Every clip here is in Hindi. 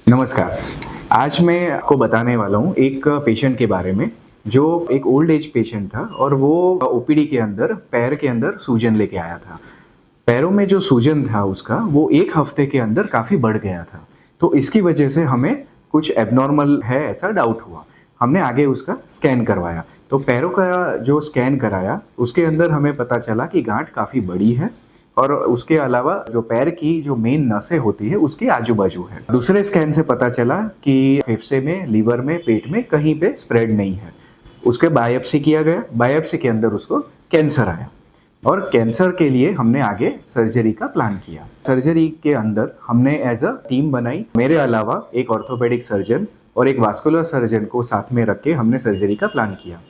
नमस्कार। आज मैं आपको बताने वाला हूँ एक पेशेंट के बारे में, जो एक ओल्ड एज पेशेंट था और वो ओपीडी के अंदर पैर के अंदर सूजन लेके आया था। पैरों में जो सूजन था उसका, वो 1 हफ्ते के अंदर काफ़ी बढ़ गया था। तो इसकी वजह से हमें कुछ एब्नॉर्मल है ऐसा डाउट हुआ। हमने आगे उसका स्कैन करवाया, तो पैरों का जो स्कैन कराया उसके अंदर हमें पता चला कि गाँठ काफ़ी बड़ी है और उसके अलावा जो पैर की जो मेन नसें होती है उसके आजू-बाजू है। दूसरे स्कैन से पता चला कि फेफड़े में, लीवर में, पेट में कहीं पे स्प्रेड नहीं है। उसके बायोप्सी किया गया, बायोप्सी के अंदर उसको कैंसर आया और कैंसर के लिए हमने आगे सर्जरी का प्लान किया। सर्जरी के अंदर हमने एज अ टीम बनाई। मेरे अलावा एक ऑर्थोपेडिक सर्जन और एक वास्कुलर सर्जन को साथ में रख के हमने सर्जरी का प्लान किया।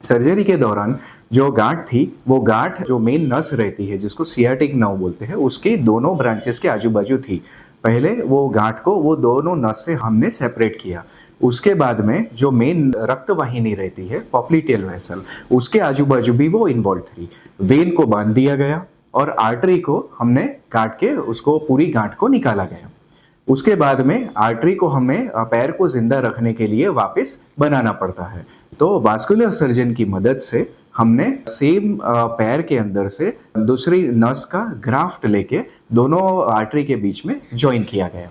सर्जरी के दौरान जो गांठ थी, वो गांठ जो मेन नस रहती है जिसको सियाटिक नर्व बोलते हैं, उसके दोनों ब्रांचेस के आजू बाजू थी। पहले वो गांठ को वो दोनों नस से हमने सेपरेट किया। उसके बाद में जो मेन रक्त वाहिनी रहती है, पॉप्लिटियल वेसल, उसके आजू बाजू भी वो इन्वॉल्व थी। वेन को बांध दिया गया और आर्टरी को हमने काट के उसको पूरी गांठ को निकाला गया। उसके बाद में आर्टरी को हमें पैर को जिंदा रखने के लिए वापस बनाना पड़ता है। तो वास्कुलर सर्जन की मदद से हमने सेम पैर के अंदर से दूसरी नस का ग्राफ्ट लेके दोनों आर्टरी के बीच में जॉइन किया गया।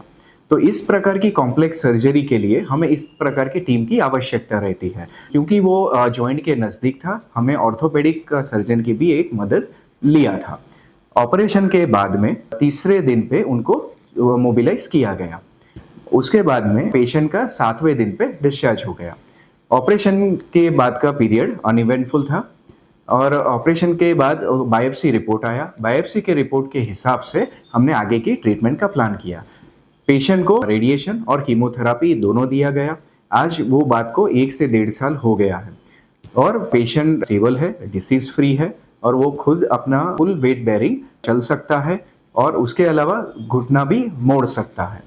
तो इस प्रकार की कॉम्प्लेक्स सर्जरी के लिए हमें इस प्रकार की टीम की आवश्यकता रहती है। क्योंकि वो जॉइंट के नज़दीक था, हमें ऑर्थोपेडिक सर्जन की भी एक मदद लिया था। ऑपरेशन के बाद में तीसरे दिन पे उनको मोबिलाइज किया गया। उसके बाद में पेशेंट का 7वें दिन पे डिस्चार्ज हो गया। ऑपरेशन के बाद का पीरियड अनइवेंटफुल था और ऑपरेशन के बाद बायोप्सी रिपोर्ट आया। बायोप्सी के रिपोर्ट के हिसाब से हमने आगे की ट्रीटमेंट का प्लान किया। पेशेंट को रेडिएशन और कीमोथेरापी दोनों दिया गया। आज वो बात को 1 से 1.5 साल हो गया है और पेशेंट स्टेबल है, डिसीज फ्री है और वो खुद अपना फुल वेट बेयरिंग चल सकता है और उसके अलावा घुटना भी मोड़ सकता है।